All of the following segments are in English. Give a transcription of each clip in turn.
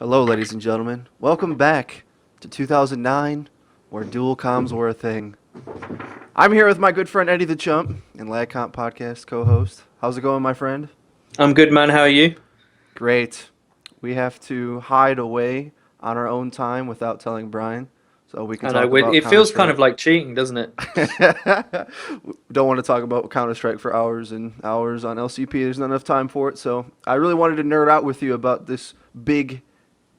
Hello, ladies and gentlemen. Welcome back to 2009, where dual comms were a thing. I'm here with my good friend Eddie the Chump and LagComp podcast co-host. How's it going, my friend? I'm good, man. How are you? Great. We have to hide away on our own time without telling Brian, so we can I know talk about it Counter feels kind Strike. of like cheating, doesn't it? Don't want to talk about Counter Strike for hours and hours on LCP. There's not enough time for it. So I really wanted to nerd out with you about this big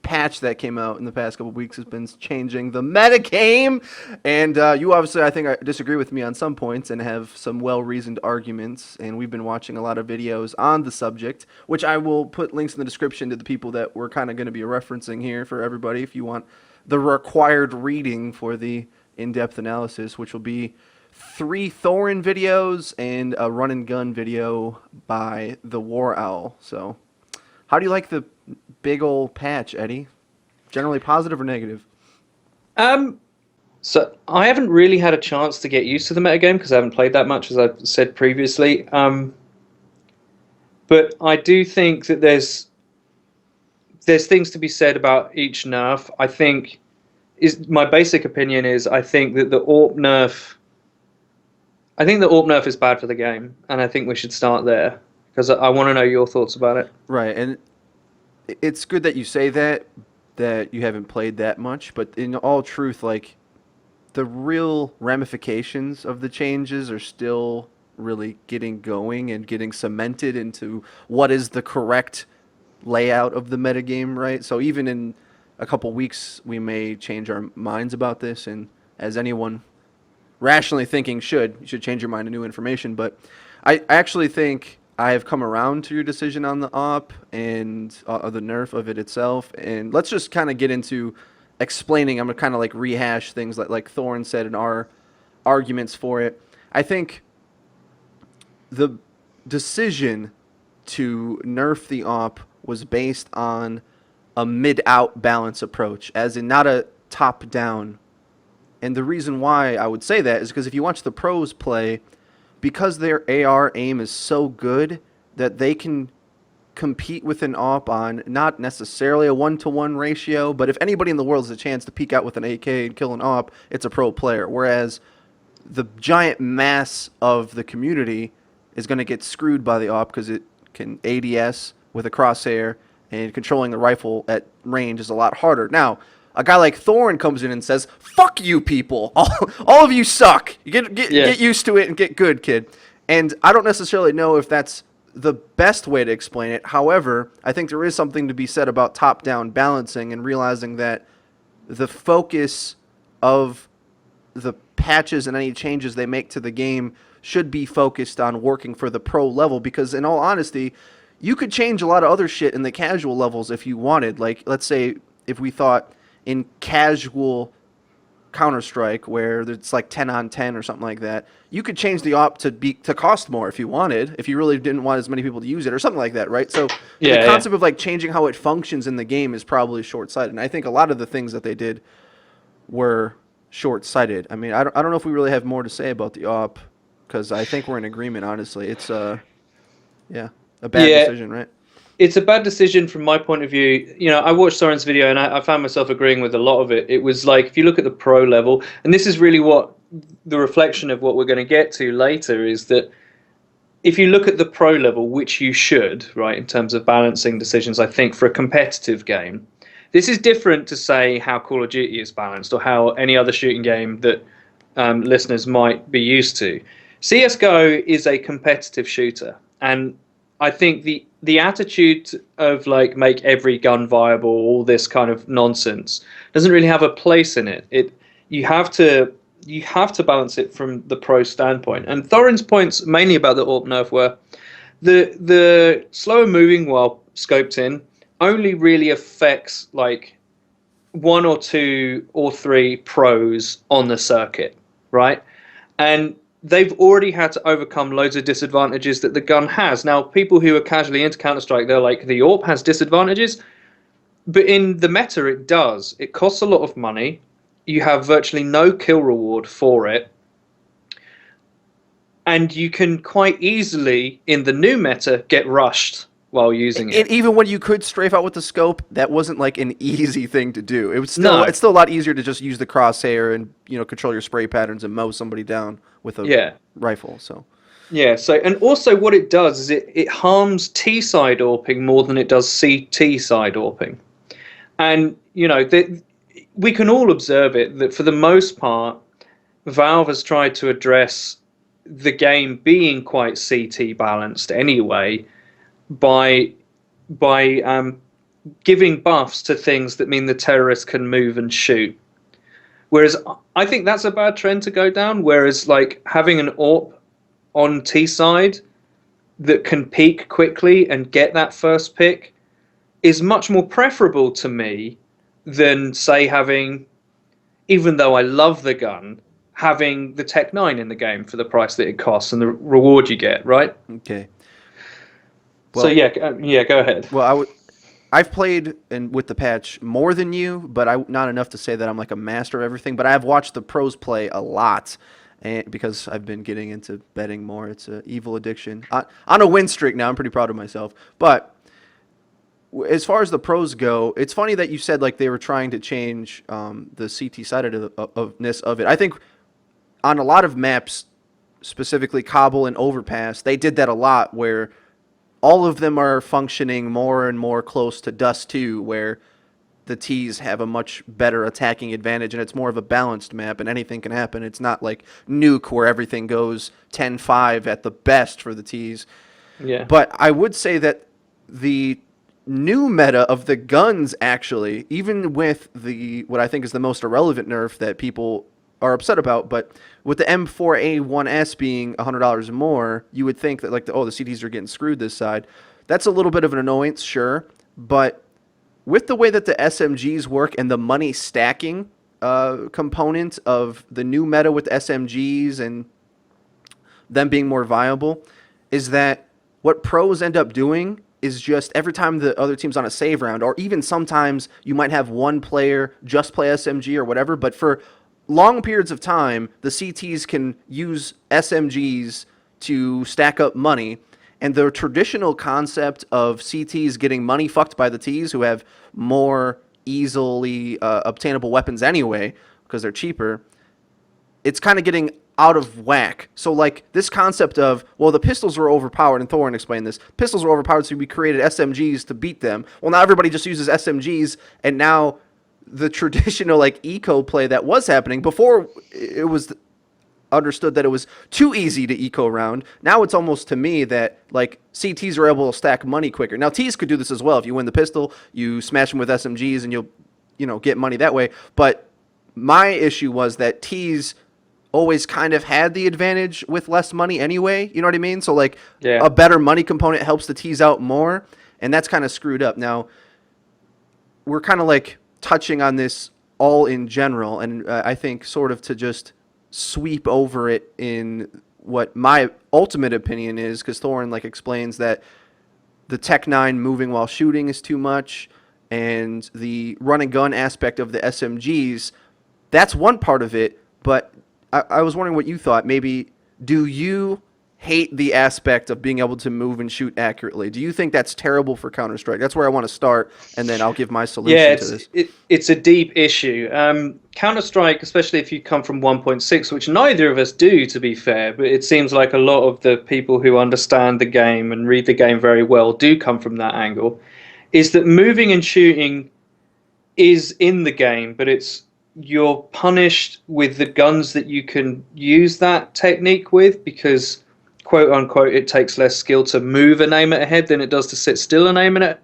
patch that came out in the past couple of weeks. Has been changing the meta game, and you obviously, I think, disagree with me on some points and have some well-reasoned arguments. And we've been watching a lot of videos on the subject, which I will put links in the description to the people that we're kind of going to be referencing here for everybody if you want the required reading for the in-depth analysis, which will be 3 Thorin videos and a run and gun video by the War Owl. So, how do you like the big old patch, Eddie? Generally positive or negative? Um, so I haven't really had a chance to get used to the metagame because I haven't played that much, as I've said previously. But I do think that there's things to be said about each nerf. I think is my basic opinion is I think that the AWP nerf. I think the AWP nerf is bad for the game, and I think we should start there because I want to know your thoughts about it. Right, and it's good that you say that you haven't played that much, but in all truth, like the real ramifications of the changes are still really getting going and getting cemented into what is the correct layout of the metagame, right? So even in a couple weeks, we may change our minds about this, and as anyone rationally thinking you should change your mind to new information. But I actually think I have come around to your decision on the op and the nerf of it itself. And let's just kind of get into explaining. I'm gonna kind of like rehash things like Thorne said in our arguments for it. I think the decision to nerf the op was based on a mid-out balance approach, as in not a top-down. And the reason why I would say that is because if you watch the pros play, because their AR aim is so good that they can compete with an AWP on not necessarily a 1-to-1 ratio, but if anybody in the world has a chance to peek out with an AK and kill an AWP, it's a pro player. Whereas the giant mass of the community is going to get screwed by the AWP because it can ADS with a crosshair, and controlling the rifle at range is a lot harder. Now, a guy like Thorn comes in and says, "Fuck you, people! All of you suck. You Yeah. get used to it and get good, kid." And I don't necessarily know if that's the best way to explain it. However, I think there is something to be said about top-down balancing and realizing that the focus of the patches and any changes they make to the game should be focused on working for the pro level, because in all honesty, you could change a lot of other shit in the casual levels if you wanted. Like, let's say if we thought in casual Counter-Strike where it's like 10 on 10 or something like that, you could change the op to cost more if you wanted, if you really didn't want as many people to use it or something like that, right? So the Yeah, yeah. concept of like changing how it functions in the game is probably short-sighted. And I think a lot of the things that they did were short-sighted. I mean, I don't know if we really have more to say about the op because I think we're in agreement, honestly. It's yeah, a bad Yeah, decision, right? it's a bad decision from my point of view. You know, I watched Soren's video and I found myself agreeing with a lot of it. It was like, if you look at the pro level, and this is really what the reflection of what we're going to get to later is that if you look at the pro level, which you should, right, in terms of balancing decisions, I think for a competitive game, this is different to say how Call of Duty is balanced or how any other shooting game that listeners might be used to. CS:GO is a competitive shooter, and I think the attitude of like make every gun viable, all this kind of nonsense, doesn't really have a place in it. You have to you have to balance it from the pro standpoint. And Thorin's points mainly about the AWP nerf were the slower moving while scoped in only really affects like one or two or three pros on the circuit, right? And they've already had to overcome loads of disadvantages that the gun has. Now, people who are casually into Counter-Strike, they're like, the AWP has disadvantages, but in the meta it does. It costs a lot of money. You have virtually no kill reward for it. And you can quite easily, in the new meta, get rushed while using it. Even when you could strafe out with the scope, that wasn't like an easy thing to do. It was still No. it's still a lot easier to just use the crosshair and control your spray patterns and mow somebody down with a Yeah. rifle. So Yeah, so and also what it does is it harms T side AWPing more than it does CT side AWPing. And we can all observe it that for the most part, Valve has tried to address the game being quite CT balanced anyway by giving buffs to things that mean the terrorists can move and shoot. Whereas I think that's a bad trend to go down. Whereas like having an AWP on T side that can peak quickly and get that first pick is much more preferable to me than say having, even though I love the gun, having the Tech 9 in the game for the price that it costs and the reward you get, right? okay. So yeah, go ahead. Well, I've played with the patch more than you, but not enough to say that I'm like a master of everything. But I have watched the pros play a lot, and because I've been getting into betting more. It's an evil addiction. On a win streak now, I'm pretty proud of myself. But as far as the pros go, it's funny that you said like they were trying to change the CT sidedness of it. I think on a lot of maps, specifically Cobble and Overpass, they did that a lot where all of them are functioning more and more close to Dust 2, where the T's have a much better attacking advantage, and it's more of a balanced map, and anything can happen. It's not like Nuke, where everything goes 10-5 at the best for the T's. Yeah. But I would say that the new meta of the guns, actually, even with what I think is the most irrelevant nerf that people are upset about, but with the M4A1S being $100 more, you would think that like the CTs are getting screwed this side. That's a little bit of an annoyance, sure, but with the way that the SMGs work and the money stacking component of the new meta with SMGs and them being more viable, is that what pros end up doing is just every time the other team's on a save round, or even sometimes you might have one player just play SMG or whatever, but for long periods of time, the CTs can use SMGs to stack up money. And the traditional concept of CTs getting money fucked by the Ts, who have more easily obtainable weapons anyway, because they're cheaper, it's kind of getting out of whack. So like this concept of, well, the pistols were overpowered, and Thorin explained this, pistols were overpowered, so we created SMGs to beat them. Well, now everybody just uses SMGs, and now the traditional like eco play that was happening before, it was understood that it was too easy to eco round. Now it's almost to me that like CTs are able to stack money quicker. Now Ts could do this as well. If you win the pistol, you smash them with SMGs and you'll get money that way. But my issue was that Ts always kind of had the advantage with less money anyway. You know what I mean? So like a better money component helps the Ts out more, and that's kind of screwed up. Now we're kind of like touching on this all in general, and I think sort of to just sweep over it in what my ultimate opinion is, because Thorin like explains that the Tech 9 moving while shooting is too much, and the run and gun aspect of the SMGs, that's one part of it. But I was wondering what you thought. Maybe, do you hate the aspect of being able to move and shoot accurately? Do you think that's terrible for Counter-Strike? That's where I want to start, and then I'll give my solution to this. It's a deep issue. Counter-Strike, especially if you come from 1.6, which neither of us do, to be fair, but it seems like a lot of the people who understand the game and read the game very well do come from that angle, is that moving and shooting is in the game, but you're punished with the guns that you can use that technique with, because quote unquote, it takes less skill to move and aim at a head than it does to sit still and aim at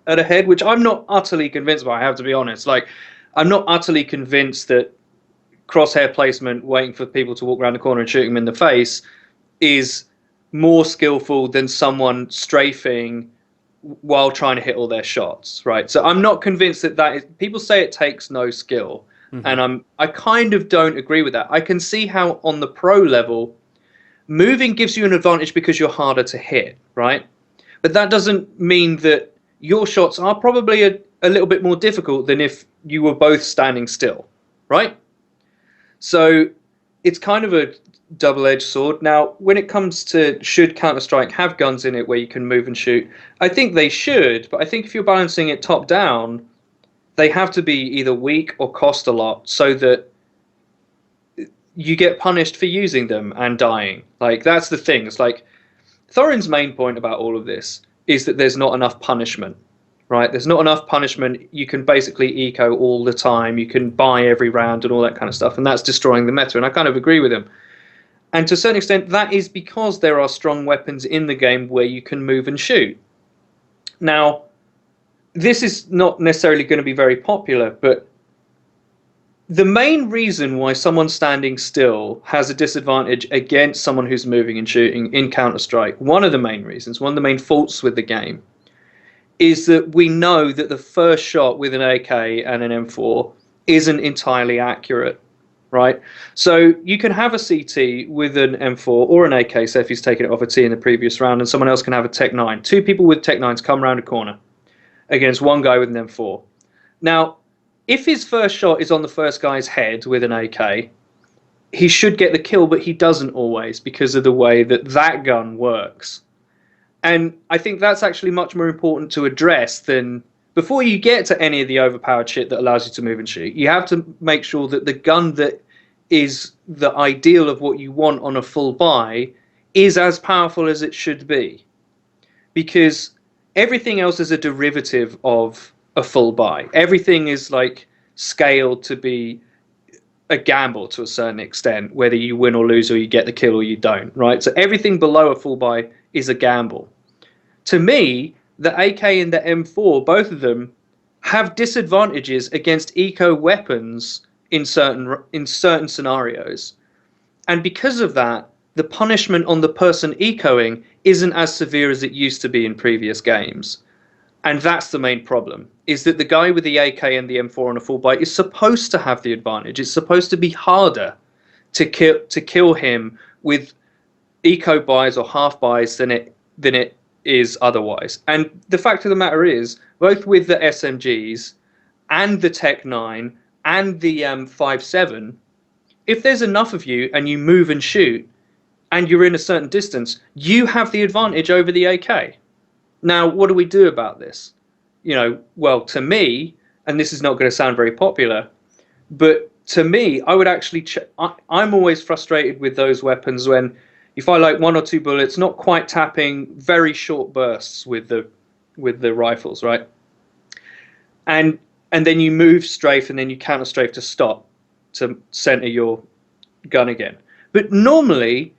a head, which I'm not utterly convinced by, I have to be honest. Like, I'm not utterly convinced that crosshair placement, waiting for people to walk around the corner and shoot them in the face, is more skillful than someone strafing while trying to hit all their shots, right? So I'm not convinced that is, people say it takes no skill, and I kind of don't agree with that. I can see how on the pro level, moving gives you an advantage because you're harder to hit, right? But that doesn't mean that your shots are probably a little bit more difficult than if you were both standing still, right? So it's kind of double-edged sword. Now, when it comes to should Counter-Strike have guns in it where you can move and shoot, I think they should, but I think if you're balancing it top down, they have to be either weak or cost a lot so that you get punished for using them and dying. Like, that's the thing. It's like Thorin's main point about all of this is that there's not enough punishment, right? There's not enough punishment. You can basically eco all the time. You can buy every round and all that kind of stuff, and that's destroying the meta, and I kind of agree with him. And to a certain extent, that is because there are strong weapons in the game where you can move and shoot. Now, this is not necessarily going to be very popular, but the main reason why someone standing still has a disadvantage against someone who's moving and shooting in Counter-Strike, one of the main reasons, one of the main faults with the game, is that we know that the first shot with an AK and an M4 isn't entirely accurate, right? So you can have a CT with an M4 or an AK, say if he's taken it off a T in the previous round, and someone else can have a Tech 9. Two people with Tech 9s come around a corner against one guy with an M4. Now, if his first shot is on the first guy's head with an AK, he should get the kill, but he doesn't always because of the way that that gun works. And I think that's actually much more important to address than before you get to any of the overpowered shit that allows you to move and shoot. You have to make sure that the gun that is the ideal of what you want on a full buy is as powerful as it should be. Because everything else is a derivative of a full buy. Everything is like scaled to be a gamble to a certain extent, whether you win or lose or you get the kill or you don't, right? So everything below a full buy is a gamble. To me, the AK and the M4, both of them, have disadvantages against eco weapons in certain scenarios. And because of that, the punishment on the person ecoing isn't as severe as it used to be in previous games. And that's the main problem, is that the guy with the AK and the M4 on a full buy is supposed to have the advantage. It's supposed to be harder to kill him with eco buys or half buys than it is otherwise. And the fact of the matter is, both with the SMGs and the Tech 9 and the 5.7, if there's enough of you and you move and shoot and you're in a certain distance, you have the advantage over the AK. Now, what do we do about this? You know, well, to me, and this is not going to sound very popular, but to me, I would actually, I'm always frustrated with those weapons when you fire like one or two bullets, not quite tapping, very short bursts with the rifles, right? And then you move strafe and then you counter strafe to stop, to center your gun again. But normally,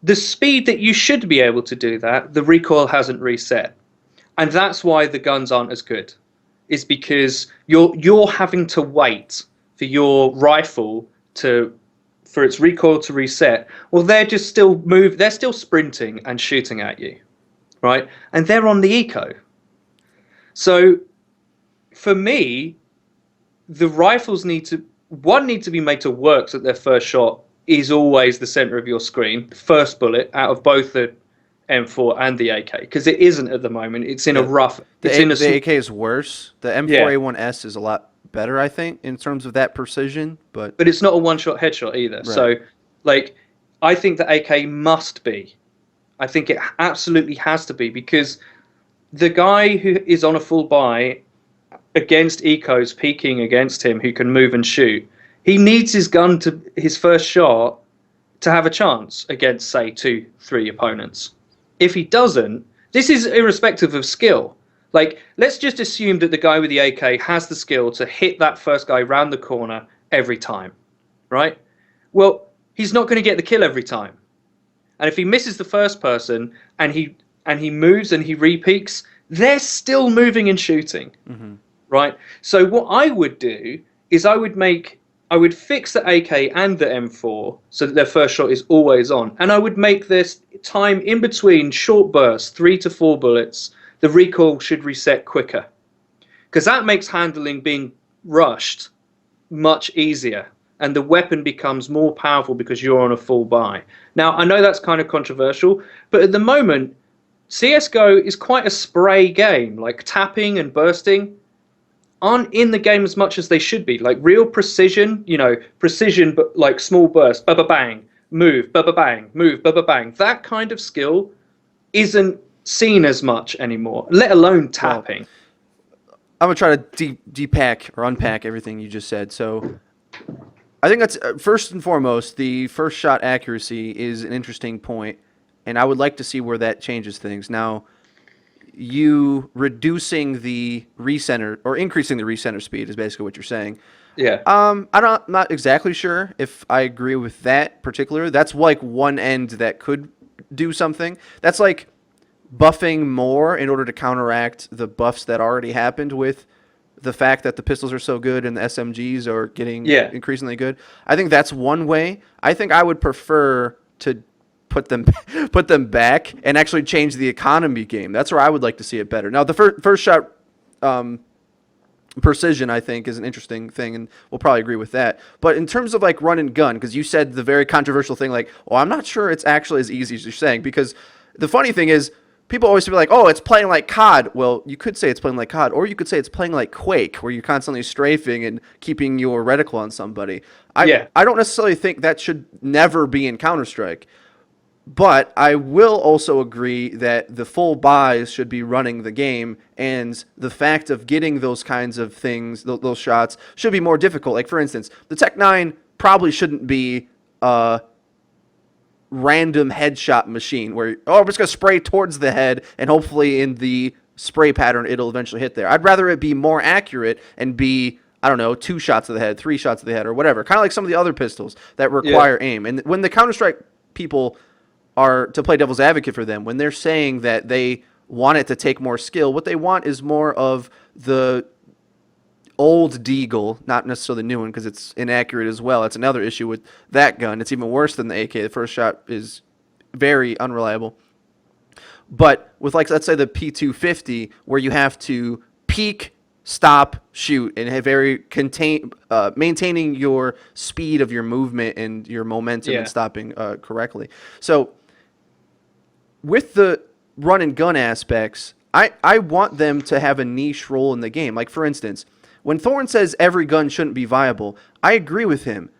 the speed that you should be able to do that, the recoil hasn't reset. And that's why the guns aren't as good. Is because you're having to wait for your rifle for its recoil to reset. Well, they're still sprinting and shooting at you, right? And they're on the eco. So for me, the rifles need to be made to work so that their first shot is always the center of your screen, first bullet out of both the M4 and the AK, because it isn't at the moment. It's in a rough. The AK is worse. The M4A1S is a lot better, I think, in terms of that precision. But it's not a one-shot headshot either. Right. So, like, I think the AK must be. I think it absolutely has to be, because the guy who is on a full buy against ecos peeking against him who can move and shoot, he needs his gun to his first shot to have a chance against, say, 2-3 opponents. If he doesn't, this is irrespective of skill. Like, let's just assume that the guy with the AK has the skill to hit that first guy round the corner every time, right? Well, he's not going to get the kill every time. And if he misses the first person and he moves and he re-peeks, they're still moving and shooting, right? So what I would do is I would fix the AK and the M4 so that their first shot is always on. And I would make this time in between short bursts, 3 to 4 bullets, the recoil should reset quicker. Because that makes handling being rushed much easier. And the weapon becomes more powerful because you're on a full buy. Now, I know that's kind of controversial, but at the moment, CSGO is quite a spray game. Like, tapping and bursting aren't in the game as much as they should be. Like, real precision, precision, but like small bursts, bang, move, ba ba bang, move, ba ba bang. That kind of skill isn't seen as much anymore, let alone tapping. I'm gonna try to depack or unpack everything you just said. So I think that's first and foremost, the first shot accuracy is an interesting point, and I would like to see where that changes things. Now, you reducing the recenter or increasing the recenter speed is basically what you're saying. Yeah. I'm not exactly sure if I agree with that particular. That's like one end that could do something. That's like buffing more in order to counteract the buffs that already happened with the fact that the pistols are so good and the SMGs are getting Yeah. increasingly good. I think that's one way. I think I would prefer to put them put them back and actually change the economy game. That's where I would like to see it better. Now the first shot precision, I think, is an interesting thing, and we'll probably agree with that. But in terms of like run and gun, because you said the very controversial thing, like, oh, I'm not sure it's actually as easy as you're saying, because the funny thing is, people always be like, oh, it's playing like COD. Well, you could say it's playing like COD, or you could say it's playing like Quake, where you're constantly strafing and keeping your reticle on somebody. I don't necessarily think that should never be in Counter-Strike. But I will also agree that the full buys should be running the game, and the fact of getting those kinds of things, those shots, should be more difficult. Like, for instance, the Tech 9 probably shouldn't be a random headshot machine where, oh, I'm just going to spray towards the head, and hopefully in the spray pattern it'll eventually hit there. I'd rather it be more accurate and be, I don't know, 2 shots to the head, 3 shots to the head, or whatever. Kind of like some of the other pistols that require aim. And when the Counter-Strike people are, to play devil's advocate for them, when they're saying that they want it to take more skill, what they want is more of the old Deagle, not necessarily the new one, because it's inaccurate as well. That's another issue with that gun. It's even worse than the AK. The first shot is very unreliable. But with, like, let's say the P250, where you have to peek, stop, shoot, and have maintaining your speed of your movement and your momentum and stopping correctly. So with the run and gun aspects, I want them to have a niche role in the game. Like, for instance, when Thorn says every gun shouldn't be viable, I agree with him,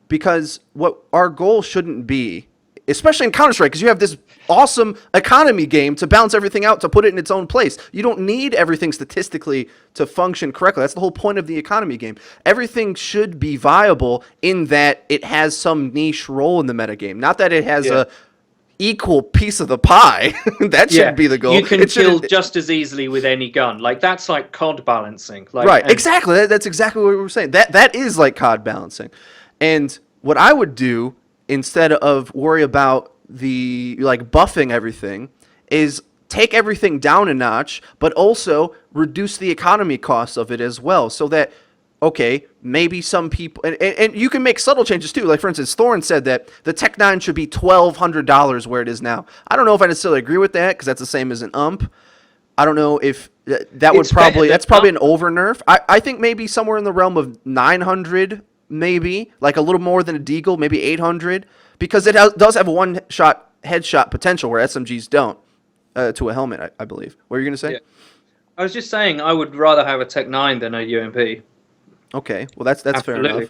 because what our goal shouldn't be, especially in Counter-Strike, because you have this awesome economy game to balance everything out, to put it in its own place. You don't need everything statistically to function correctly. That's the whole point of the economy game. Everything should be viable in that it has some niche role in the metagame, not that it has a equal piece of the pie. That should be the goal. You can kill just as easily with any gun. Like, that's like COD balancing. Like, right, exactly. That's exactly what we were saying. That is like COD balancing. And what I would do, instead of worry about the, like, buffing everything, is take everything down a notch, but also reduce the economy costs of it as well, so that, okay, maybe some people, and you can make subtle changes too. Like, for instance, Thorn said that the Tech 9 should be $1,200 where it is now. I don't know if I necessarily agree with that, because that's the same as an ump. I don't know if that's probably an over nerf. I think maybe somewhere in the realm of 900, maybe, like a little more than a Deagle, maybe 800, because it does have a one-shot headshot potential where SMGs don't, to a helmet, I believe. What were you going to say? Yeah. I was just saying I would rather have a Tech 9 than a UMP. Okay, well, that's fair enough.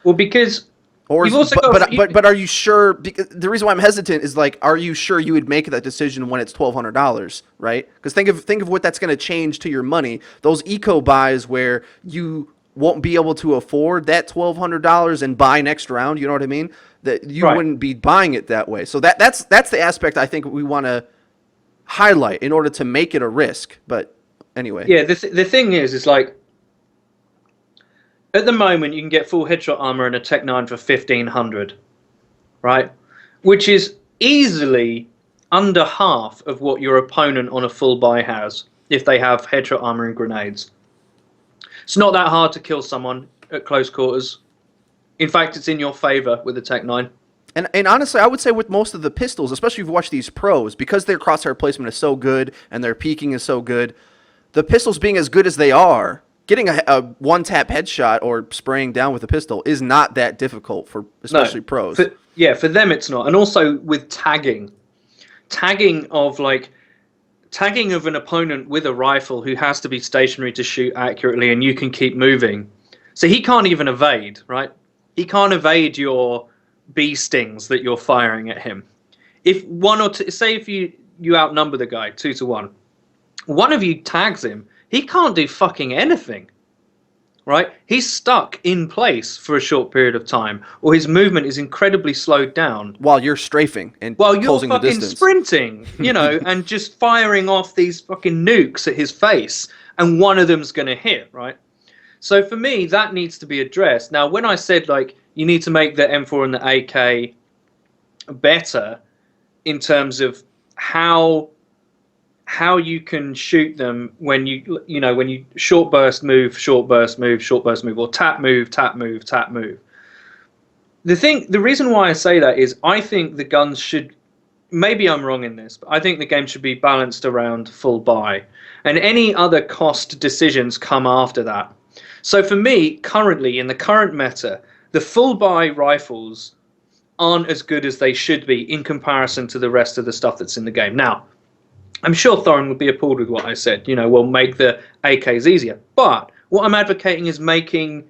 Well, because but are you sure? Because the reason why I'm hesitant is, like, are you sure you would make that decision when it's $1,200, right? Because think of what that's going to change to your money. Those eco buys where you won't be able to afford that $1,200 and buy next round. You know what I mean? That you wouldn't be buying it that way. So that's the aspect I think we want to highlight in order to make it a risk. But anyway, yeah, the thing is like, at the moment you can get full headshot armor and a Tech 9 for 1,500, right? Which is easily under half of what your opponent on a full buy has if they have headshot armor and grenades. It's not that hard to kill someone at close quarters. In fact, it's in your favor with the Tech 9. And honestly, I would say with most of the pistols, especially if you watch these pros, because their crosshair placement is so good and their peeking is so good, the pistols being as good as they are, getting a one-tap headshot or spraying down with a pistol is not that difficult for especially pros. For them it's not. And also with tagging of an opponent with a rifle who has to be stationary to shoot accurately, and you can keep moving. So he can't even evade, right? He can't evade your bee stings that you're firing at him. If one or two, say if you outnumber the guy 2-1, one of you tags him, he can't do fucking anything. Right? He's stuck in place for a short period of time, or his movement is incredibly slowed down. While you're strafing and While you're closing the fucking distance. sprinting, you know, and just firing off these fucking nukes at his face, and one of them's going to hit, right? So for me, that needs to be addressed. Now, when I said, like, you need to make the M4 and the AK better in terms of how you can shoot them when when you short burst move, or tap move. The reason why I say that is I think the guns should, maybe I'm wrong in this, but I think the game should be balanced around full buy, and any other cost decisions come after that. So for me, currently in the current meta, the full buy rifles aren't as good as they should be in comparison to the rest of the stuff that's in the game. Now, I'm sure Thorin would be appalled with what I said. You know, we'll make the AKs easier. But what I'm advocating is making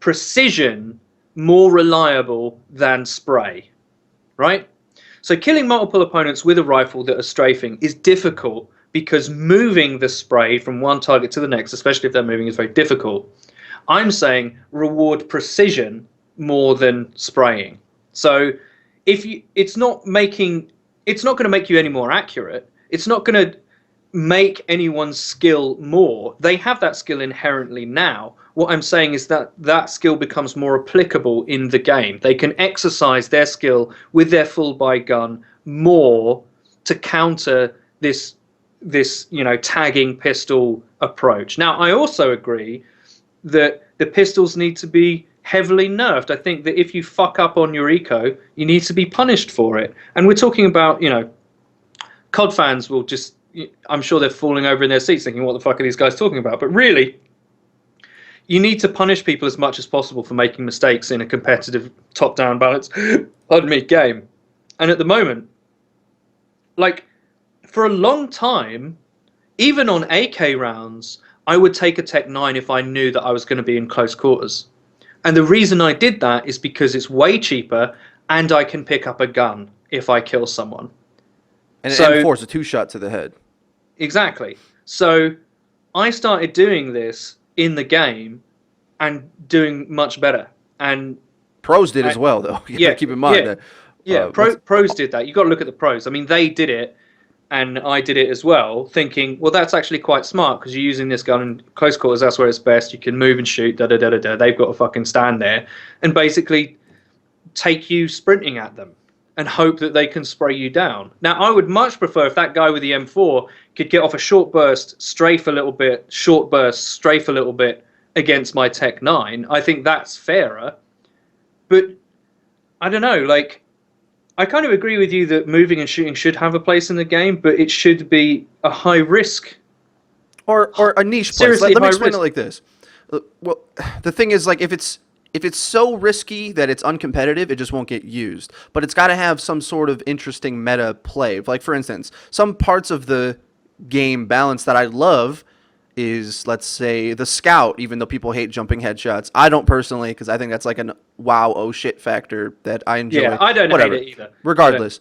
precision more reliable than spray, right? So killing multiple opponents with a rifle that are strafing is difficult because moving the spray from one target to the next, especially if they're moving, is very difficult. I'm saying reward precision more than spraying. So it's not going to make you any more accurate. It's not going to make anyone's skill more. They have that skill inherently now. What I'm saying is that that skill becomes more applicable in the game. They can exercise their skill with their full buy gun more to counter this tagging pistol approach. Now, I also agree that the pistols need to be heavily nerfed. I think that if you fuck up on your eco, you need to be punished for it. And we're talking about, COD fans will just, I'm sure they're falling over in their seats thinking, what the fuck are these guys talking about? But really, you need to punish people as much as possible for making mistakes in a competitive top-down balance, game. And at the moment, like, for a long time, even on AK rounds, I would take a Tech 9 if I knew that I was going to be in close quarters. And the reason I did that is because it's way cheaper and I can pick up a gun if I kill someone. And an M4 is a 2-shot to the head. Exactly. So I started doing this in the game and doing much better. And pros did as well, though. You gotta keep in mind that. Pros did that. You got to look at the pros. I mean, they did it, and I did it as well, thinking, well, that's actually quite smart because you're using this gun in close quarters. That's where it's best. You can move and shoot. They've got to fucking stand there and basically take you sprinting at them and hope that they can spray you down. Now, I would much prefer if that guy with the M4 could get off a short burst, strafe a little bit, short burst, strafe a little bit against my Tech 9. I think that's fairer. But I don't know, like, I kind of agree with you that moving and shooting should have a place in the game, but it should be a high risk. Or a niche place. Seriously, let me explain it like this. Well, the thing is, like, if it's so risky that it's uncompetitive, it just won't get used. But it's got to have some sort of interesting meta play. Like, for instance, some parts of the game balance that I love is, let's say, the Scout, even though people hate jumping headshots. I don't personally, because I think that's like an wow, oh shit factor that I enjoy. Yeah, I don't hate it either. Regardless,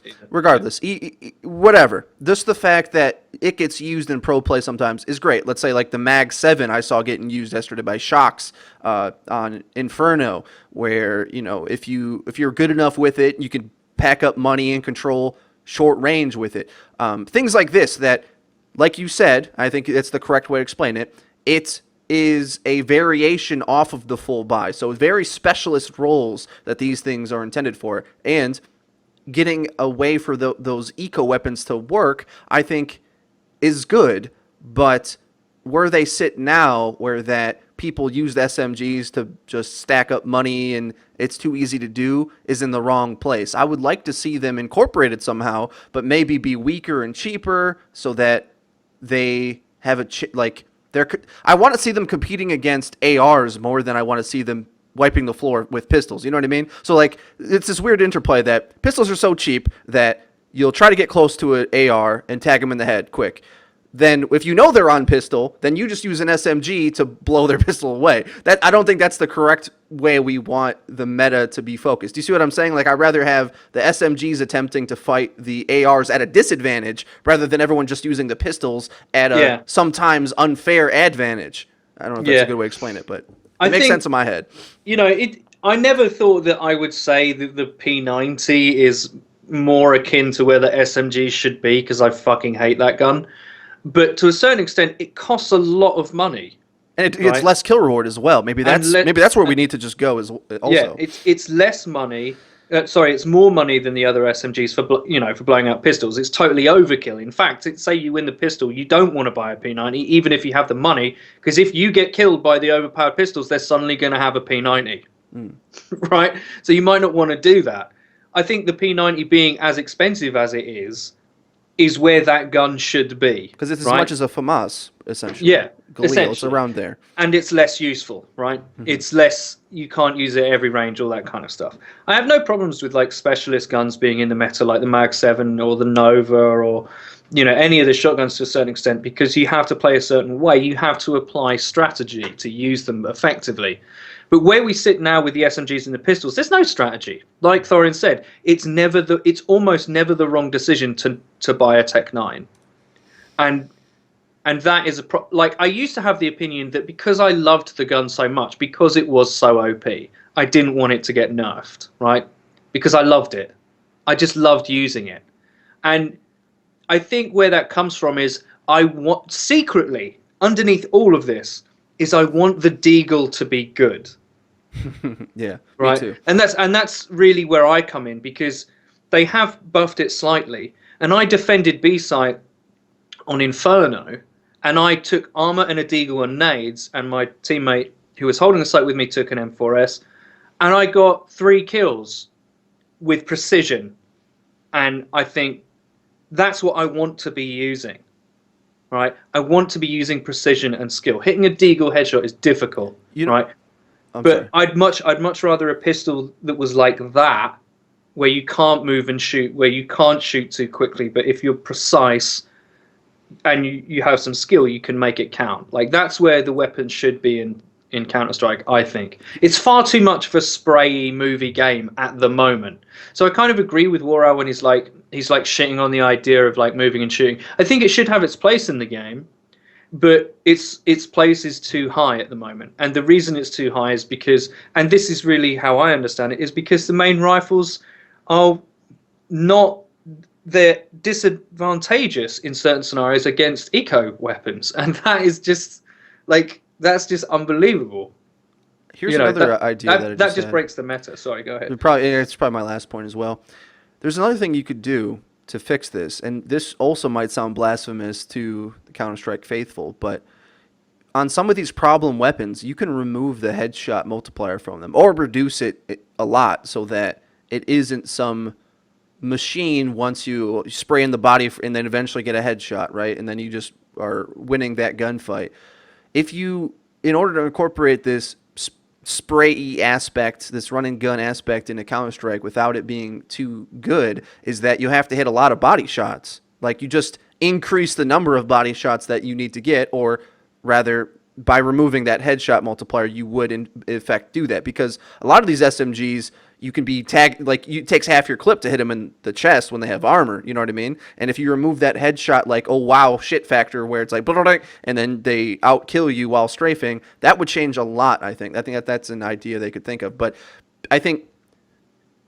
whatever. Just the fact that it gets used in pro play sometimes is great. Let's say like the Mag 7 I saw getting used yesterday by Shox on Inferno, where, if you're good enough with it, you can pack up money and control short range with it. Things like this that, like you said, I think that's the correct way to explain it. It is a variation off of the full buy. So very specialist roles that these things are intended for. And getting a way for those eco weapons to work, I think, is good. But where they sit now, where that people use SMGs to just stack up money and it's too easy to do, is in the wrong place. I would like to see them incorporated somehow, but maybe be weaker and cheaper so that they have I want to see them competing against ARs more than I want to see them wiping the floor with pistols. You know what I mean? So like, it's this weird interplay that pistols are so cheap that you'll try to get close to an AR and tag them in the head quick. then if you know they're on pistol, then you just use an SMG to blow their pistol away. That I don't think that's the correct way we want the meta to be focused. Do you see what I'm saying? Like, I'd rather have the SMGs attempting to fight the ARs at a disadvantage rather than everyone just using the pistols at a sometimes unfair advantage. I don't know if that's a good way to explain it, but it makes sense in my head. You know, I never thought that I would say that the P90 is more akin to where the SMG should be, because I fucking hate that gun. But to a certain extent, it costs a lot of money, and it's less kill reward as well. Maybe that's where we need to just go. As also, yeah, it's less money. It's more money than the other SMGs for blowing out pistols. It's totally overkill. In fact, say you win the pistol, you don't want to buy a P90, even if you have the money, because if you get killed by the overpowered pistols, they're suddenly going to have a P90, right? So you might not want to do that. I think the P90 being as expensive as it is where that gun should be. Because it's as much as a FAMAS, essentially. Yeah, Galil, essentially. It's around there. And it's less useful, right? It's less, you can't use it at every range, all that kind of stuff. I have no problems with like specialist guns being in the meta, like the Mag 7 or the Nova or, you know, any of the shotguns to a certain extent, because you have to play a certain way. You have to apply strategy to use them effectively. But where we sit now with the SMGs and the pistols, there's no strategy. Like Thorin said, it's almost never the wrong decision to buy a Tech 9. And that is like, I used to have the opinion that because I loved the gun so much, because it was so OP, I didn't want it to get nerfed, right? Because I loved it. I just loved using it. And I think where that comes from is I want, secretly, underneath all of this, is I want the Deagle to be good. Yeah, right. Me too. And that's really where I come in, because they have buffed it slightly. And I defended B-site on Inferno, and I took armor and a Deagle and nades, and my teammate who was holding the site with me took an M4S, and I got 3 kills with precision. And I think that's what I want to be using. Right, I want to be using precision and skill. Hitting a Deagle headshot is difficult, right? But I'd much rather a pistol that was like that, where you can't move and shoot, where you can't shoot too quickly, but if you're precise and you have some skill, you can make it count. Like, that's where the weapon should be in Counter-Strike, I think. It's far too much of a sprayy movie game at the moment. So I kind of agree with Waro when he's like shitting on the idea of like moving and shooting. I think it should have its place in the game, but its place is too high at the moment. And the reason it's too high is because, and this is really how I understand it, is because the main rifles are not, they're disadvantageous in certain scenarios against eco weapons, and that is just like, that's just unbelievable. Here's another idea that just breaks the meta. Sorry, go ahead. It's probably my last point as well. There's another thing you could do to fix this, and this also might sound blasphemous to the Counter-Strike faithful, but on some of these problem weapons, you can remove the headshot multiplier from them, or reduce it a lot so that it isn't some machine once you spray in the body and then eventually get a headshot, right? And then you just are winning that gunfight. If you, in order to incorporate this spray aspect, this run and gun aspect into Counter-Strike without it being too good, is that you have to hit a lot of body shots. Like, you just increase the number of body shots that you need to get, or rather, by removing that headshot multiplier, you would in effect do that, because a lot of these SMGs, you can be tagged, like, it takes half your clip to hit them in the chest when they have armor, you know what I mean? And if you remove that headshot, like, oh wow, shit factor, where it's like, and then they outkill you while strafing, that would change a lot, I think. I think that's an idea they could think of. But I think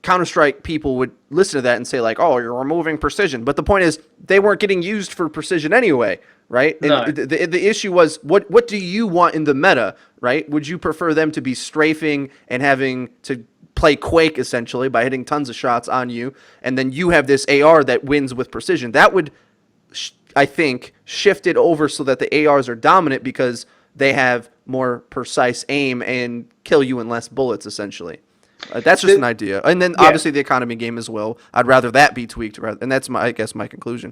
Counter-Strike people would listen to that and say, like, oh, you're removing precision. But the point is, they weren't getting used for precision anyway, right? No. And the issue was, what do you want in the meta, right? Would you prefer them to be strafing and having to play Quake, essentially, by hitting tons of shots on you, and then you have this AR that wins with precision? That would, I think, shift it over so that the ARs are dominant because they have more precise aim and kill you in less bullets, essentially. That's just an idea. And then, obviously, the economy game as well. I'd rather that be tweaked, and that's, I guess, my conclusion.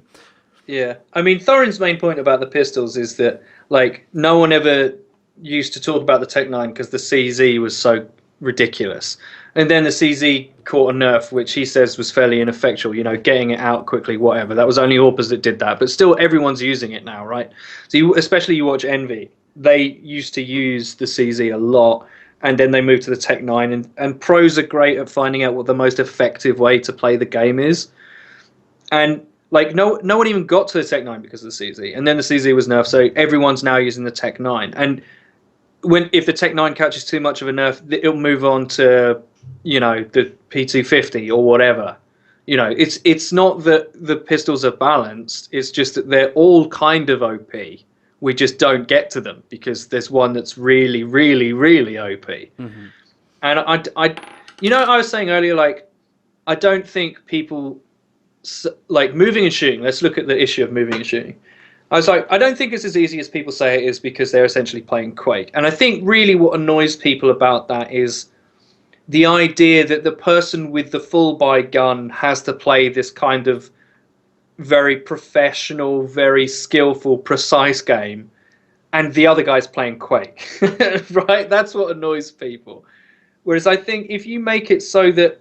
Yeah. I mean, Thorin's main point about the pistols is that, like, no one ever used to talk about the Tech 9 because the CZ was so ridiculous. And then the CZ caught a nerf, which he says was fairly ineffectual, you know, getting it out quickly, whatever. That was only Orpas that did that. But still, everyone's using it now, right? So especially you watch Envy. They used to use the CZ a lot, and then they moved to the Tech 9. And pros are great at finding out what the most effective way to play the game is. And like no one even got to the Tech 9 because of the CZ. And then the CZ was nerfed, so everyone's now using the Tech 9. And if the Tech 9 catches too much of a nerf, it'll move on to, you know, the P250 or whatever. You know, it's not that the pistols are balanced, it's just that they're all kind of OP. We just don't get to them because there's one that's really, really, really OP. Mm-hmm. And I was saying earlier, like, I don't think people like moving and shooting. Let's look at the issue of moving and shooting. I was like, I don't think it's as easy as people say it is because they're essentially playing Quake. And I think really what annoys people about that is the idea that the person with the full buy gun has to play this kind of very professional, very skillful, precise game, and the other guy's playing Quake, right? That's what annoys people. Whereas I think if you make it so that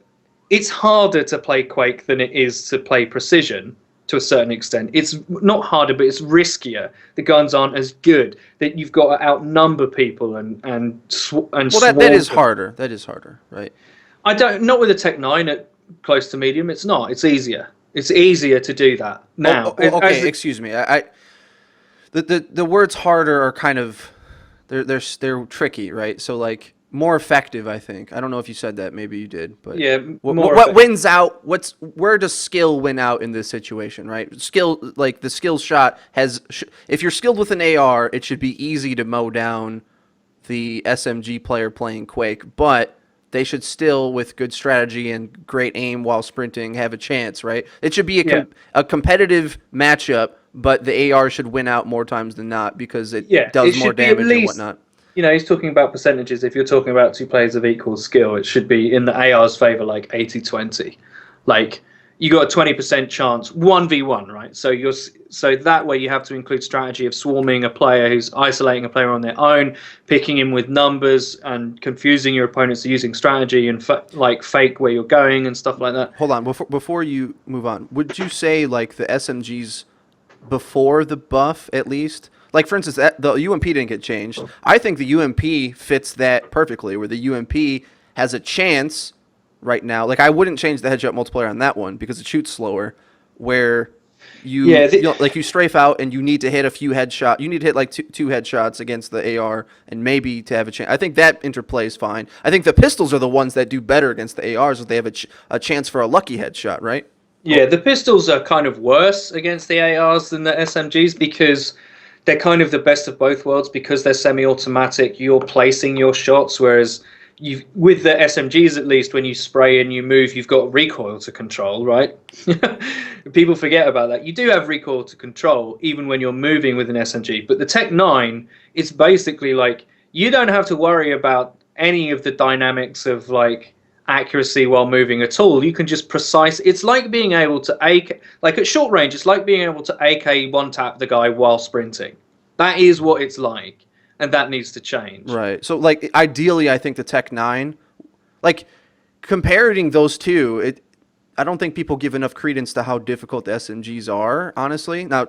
it's harder to play Quake than it is to play Precision, to a certain extent. It's not harder, but it's riskier. The guns aren't as good. That you've got to outnumber people and well, that is harder. That is harder, right? Not with a Tech 9 at close to medium. It's not. It's easier. It's easier to do that now. Okay, excuse me. The words harder are kind of they're tricky, right? So like more effective, I think. I don't know if you said that. Maybe you did, but yeah. What wins out? Where does skill win out in this situation, right? Skill, like the skill shot has. If you're skilled with an AR, it should be easy to mow down the SMG player playing Quake, but they should still, with good strategy and great aim while sprinting, have a chance, right? It should be a competitive matchup, but the AR should win out more times than not because it does more damage and whatnot. You know, he's talking about percentages. If you're talking about two players of equal skill, it should be in the AR's favor, like 80-20. Like, you got a 20% chance, 1v1, right? So that way you have to include strategy of swarming a player who's isolating a player on their own, picking him with numbers, and confusing your opponents using strategy and like fake where you're going and stuff like that. Hold on, before you move on, would you say like the SMGs before the buff at least? Like, for instance, the UMP didn't get changed. I think the UMP fits that perfectly, where the UMP has a chance right now. Like, I wouldn't change the headshot multiplier on that one because it shoots slower, where you strafe out and you need to hit a few headshots. You need to hit like two headshots against the AR and maybe to have a chance. I think that interplay is fine. I think the pistols are the ones that do better against the ARs if they have a chance for a lucky headshot, right? Yeah, the pistols are kind of worse against the ARs than the SMGs because they're kind of the best of both worlds because they're semi-automatic. You're placing your shots, whereas with the SMGs, at least, when you spray and you move, you've got recoil to control, right? People forget about that. You do have recoil to control even when you're moving with an SMG. But the Tech 9, it's basically like you don't have to worry about any of the dynamics of like accuracy while moving at all. You can just precise. It's like being able to like at short range, it's like being able to AK one tap the guy while sprinting. That is what it's like, and that needs to change. Right. So like ideally, I think the Tech 9, like comparing those two, I don't think people give enough credence to how difficult the SMGs are. Honestly, now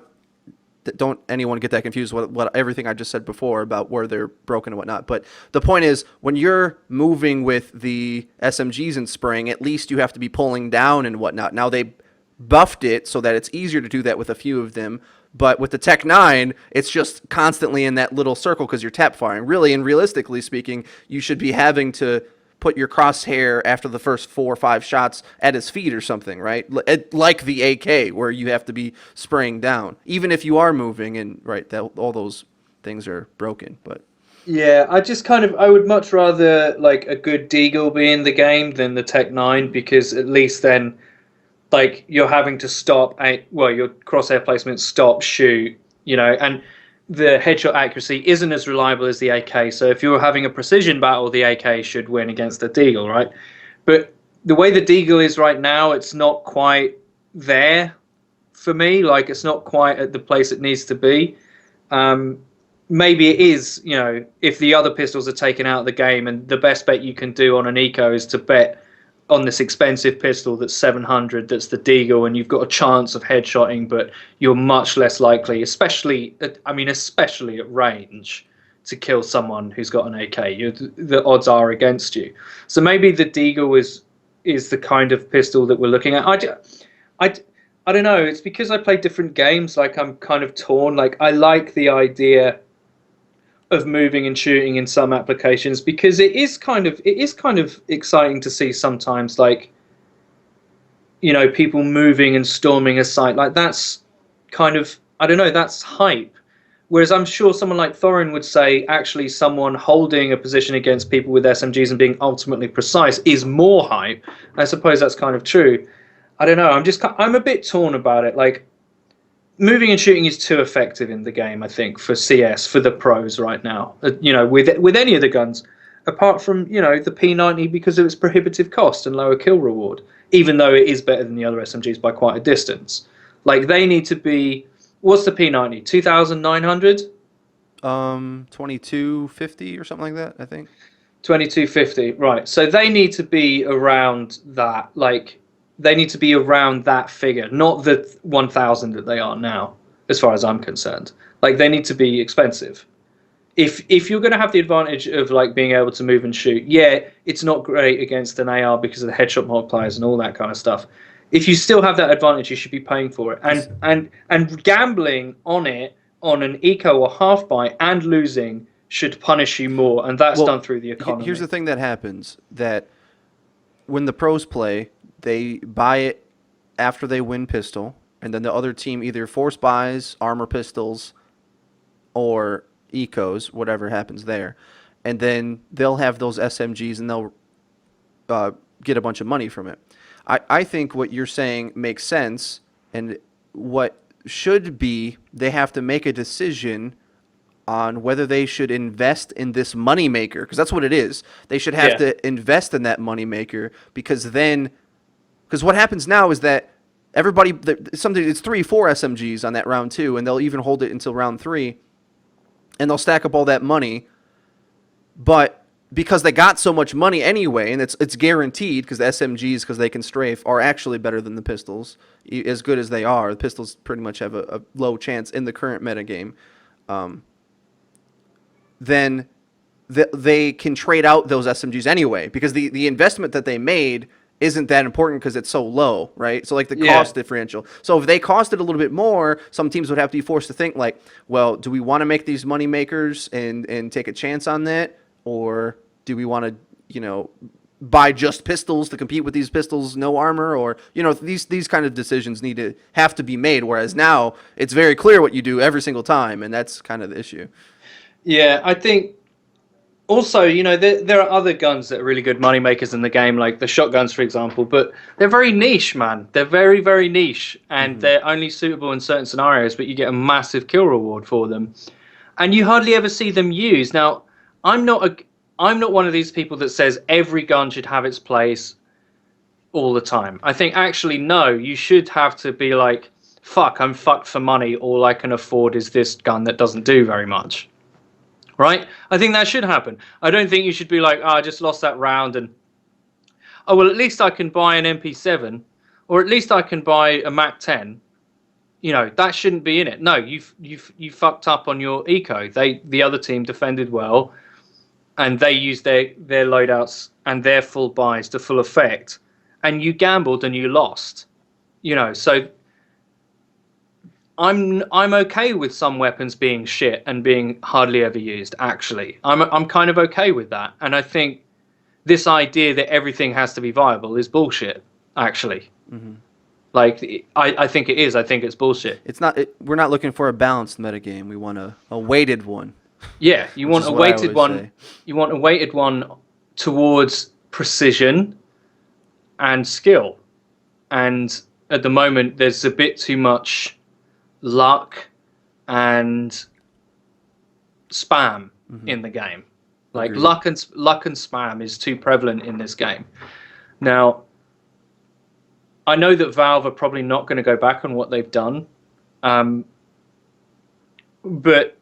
don't anyone get that confused with what everything I just said before about where they're broken and whatnot. But the point is, when you're moving with the SMGs and spraying, at least you have to be pulling down and whatnot. Now they buffed it so that it's easier to do that with a few of them. But with the Tech 9, it's just constantly in that little circle because you're tap firing. Really, and realistically speaking, you should be having to put your crosshair after the first 4 or 5 shots at his feet or something, right? Like the AK, where you have to be spraying down, even if you are moving, and right, all those things are broken. But yeah, I would much rather like a good Deagle be in the game than the Tech 9 because at least then, like you're having to stop your crosshair placement, stop, shoot, you know, and the headshot accuracy isn't as reliable as the AK. So if you're having a precision battle, the AK should win against the Deagle, right? But the way the Deagle is right now, it's not quite there for me. Like it's not quite at the place it needs to be. maybe it is, you know, if the other pistols are taken out of the game, and the best bet you can do on an eco is to bet on this expensive pistol that's 700, that's the Deagle, and you've got a chance of headshotting, but you're much less likely, especially at range, to kill someone who's got an AK. The odds are against you. So maybe the Deagle is the kind of pistol that we're looking at. I don't know. It's because I play different games. Like, I'm kind of torn. Like, I like the idea of moving and shooting in some applications, because it is kind of exciting to see sometimes, like, you know, people moving and storming a site. Like, that's kind of, I don't know, that's hype. Whereas I'm sure someone like Thorin would say, actually, someone holding a position against people with SMGs and being ultimately precise is more hype. I suppose that's kind of true. I don't know. I'm a bit torn about it. Like, moving and shooting is too effective in the game, I think, for CS, for the pros right now. You know, with any of the guns, apart from, you know, the P90 because of its prohibitive cost and lower kill reward, even though it is better than the other SMGs by quite a distance. Like, they need to be, what's the P90? 2,900? 2250 or something like that, I think. 2250, right. So they need to be around that, like, they need to be around that figure, not the 1,000 that they are now, as far as I'm concerned. Like, they need to be expensive. If you're going to have the advantage of, like, being able to move and shoot, yeah, it's not great against an AR because of the headshot multipliers and all that kind of stuff. If you still have that advantage, you should be paying for it. And gambling on it, on an eco or half buy, and losing should punish you more, and that's done through the economy. Here's the thing that happens, that when the pros play, they buy it after they win pistol, and then the other team either force buys armor pistols or ecos, whatever happens there, and then they'll have those SMGs and they'll get a bunch of money from it. I think what you're saying makes sense, and what should be, they have to make a decision on whether they should invest in this moneymaker, because that's what it is. They should have to invest in that moneymaker, because what happens now is that everybody, it's 3-4 SMGs on that round 2, and they'll even hold it until round 3, and they'll stack up all that money, but because they got so much money anyway, and it's guaranteed, because the SMGs, because they can strafe, are actually better than the pistols, as good as they are. The pistols pretty much have a low chance in the current metagame. Then they can trade out those SMGs anyway, because the investment that they made isn't that important because it's so low, right? So, like, the cost differential. So if they costed a little bit more, some teams would have to be forced to think, like, well, do we want to make these money makers and take a chance on that? Or do we want to, you know, buy just pistols to compete with these pistols, no armor? Or, you know, these kind of decisions have to be made, whereas now it's very clear what you do every single time, and that's kind of the issue. Yeah, I think also, you know, there are other guns that are really good money makers in the game, like the shotguns, for example, but they're very niche, man. They're very, very niche, and they're only suitable in certain scenarios, but you get a massive kill reward for them. And you hardly ever see them used. Now, I'm not one of these people that says every gun should have its place all the time. I think, actually, no, you should have to be like, fuck, I'm fucked for money. All I can afford is this gun that doesn't do very much. Right? I think that should happen. I don't think you should be like, oh, I just lost that round, and oh, well, at least I can buy an MP7, or at least I can buy a Mac 10. You know, that shouldn't be in it. No, you fucked up on your eco. The other team defended well, and they used their loadouts and their full buys to full effect, and you gambled and you lost. You know, so I'm okay with some weapons being shit and being hardly ever used. Actually, I'm kind of okay with that, and I think this idea that everything has to be viable is bullshit. Actually, like, I think it is. I think it's bullshit. It's not. We're not looking for a balanced metagame. We want a weighted one. Yeah, you want a weighted one. You want a weighted one towards precision and skill, and at the moment there's a bit too much luck and spam in the game. Like, luck and spam is too prevalent in this game. Now, I know that Valve are probably not going to go back on what they've done, but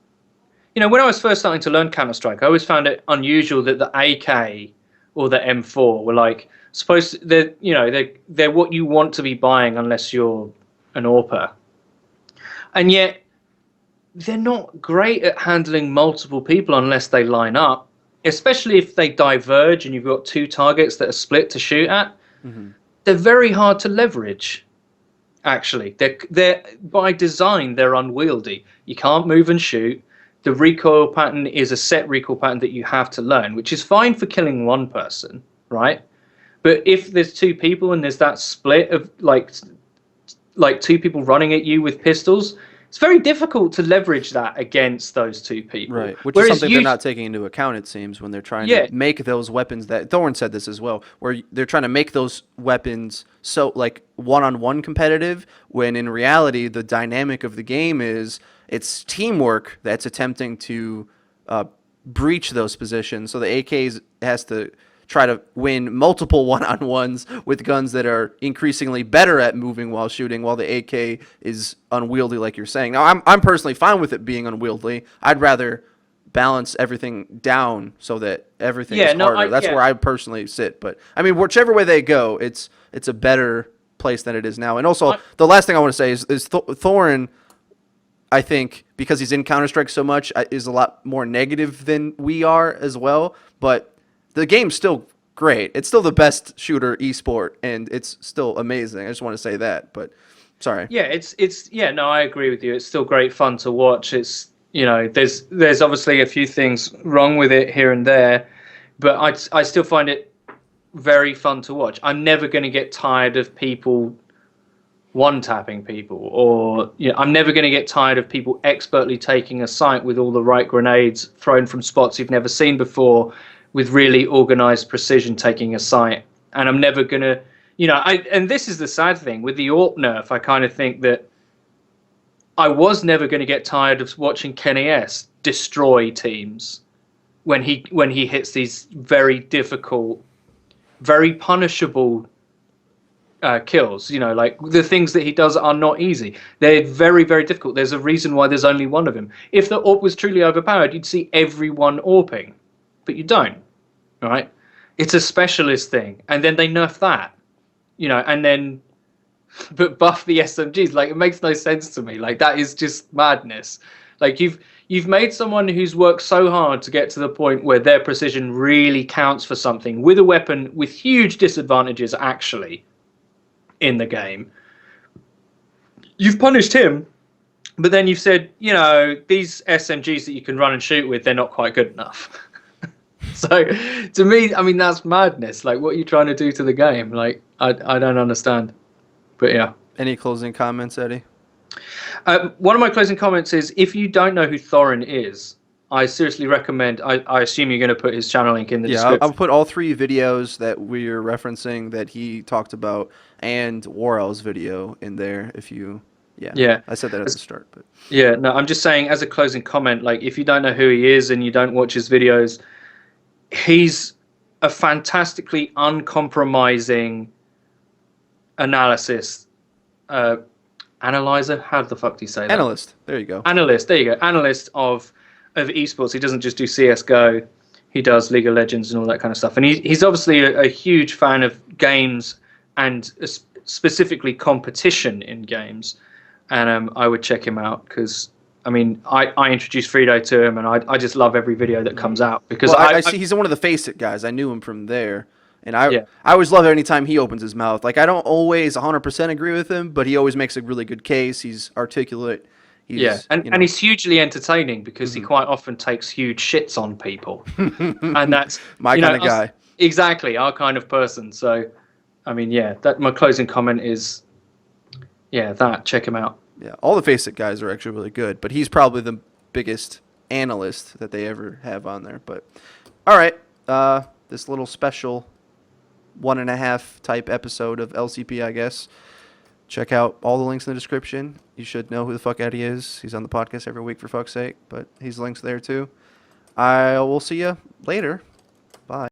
when I was first starting to learn Counter-Strike, I always found it unusual that the AK or the M4 were like they're what you want to be buying unless you're an AWPer. And yet they're not great at handling multiple people unless they line up, especially if they diverge and you've got two targets that are split to shoot at. Mm-hmm. They're very hard to leverage. Actually, they're by design they're unwieldy. You can't move and shoot. The recoil pattern is a set recoil pattern that you have to learn, which is fine for killing one person, right? But if there's two people and there's that split of like two people running at you with pistols, it's very difficult to leverage that against those two people. Right, which is something they're not taking into account, it seems, when they're trying to make those weapons that Thorn said this as well, where they're trying to make those weapons so like one-on-one competitive, when in reality the dynamic of the game is it's teamwork that's attempting to breach those positions. So the AK has to try to win multiple one-on-ones with guns that are increasingly better at moving while shooting, while the AK is unwieldy, like you're saying. Now, I'm personally fine with it being unwieldy. I'd rather balance everything down so that everything is harder. That's where I personally sit. But I mean, whichever way they go, it's a better place than it is now. And also, the last thing I want to say is Thorin, I think, because he's in Counter-Strike so much, is a lot more negative than we are as well. But the game's still great. It's still the best shooter esport, and it's still amazing. I just want to say that, but sorry. Yeah, I agree with you. It's still great fun to watch. It's, there's obviously a few things wrong with it here and there, but I still find it very fun to watch. I'm never going to get tired of people one-tapping people, or I'm never going to get tired of people expertly taking a site with all the right grenades thrown from spots you've never seen before, with really organized precision taking a site. And I'm never going to, and this is the sad thing with the AWP nerf. I kind of think that I was never going to get tired of watching Kenny S destroy teams when he hits these very difficult, very punishable kills. Like the things that he does are not easy. They're very, very difficult. There's a reason why there's only one of him. If the AWP was truly overpowered, you'd see everyone AWPing, but you don't. Right? It's a specialist thing, and then they nerf that, and then but buff the SMGs. Like, it makes no sense to me. Like, that is just madness. Like, you've made someone who's worked so hard to get to the point where their precision really counts for something with a weapon with huge disadvantages actually in the game. You've punished him, but then you've said, these SMGs that you can run and shoot with, they're not quite good enough. So to me, I mean, that's madness. Like, what are you trying to do to the game? Like, I don't understand. But yeah. Any closing comments, Eddie? One of my closing comments is, if you don't know who Thorin is, I seriously recommend, I assume you're going to put his channel link in the description. I'll put all 3 videos that we're referencing that he talked about and Warel's video in there if you... Yeah, I said that at the start. But yeah, no, I'm just saying as a closing comment, like, if you don't know who he is and you don't watch his videos, he's a fantastically uncompromising analyzer. How the fuck do you say that? Analyst. There you go. Analyst. There you go. Analyst of esports. He doesn't just do CS:GO. He does League of Legends and all that kind of stuff. And he's obviously a huge fan of games and specifically competition in games. And I would check him out because, I mean, I introduced Frito to him, and I just love every video that comes out because I see he's one of the Face It guys. I knew him from there, and I always love it anytime he opens his mouth. Like, I don't always 100% agree with him, but he always makes a really good case. He's articulate. And he's hugely entertaining because he quite often takes huge shits on people, and that's my kind of guy. Exactly, our kind of person. So, I mean, that my closing comment is, check him out. Yeah, all the Face It guys are actually really good, but he's probably the biggest analyst that they ever have on there. But all right, this little special 1.5 type episode of LCP, I guess. Check out all the links in the description. You should know who the fuck Eddie is. He's on the podcast every week, for fuck's sake, but he's links there too. I will see you later.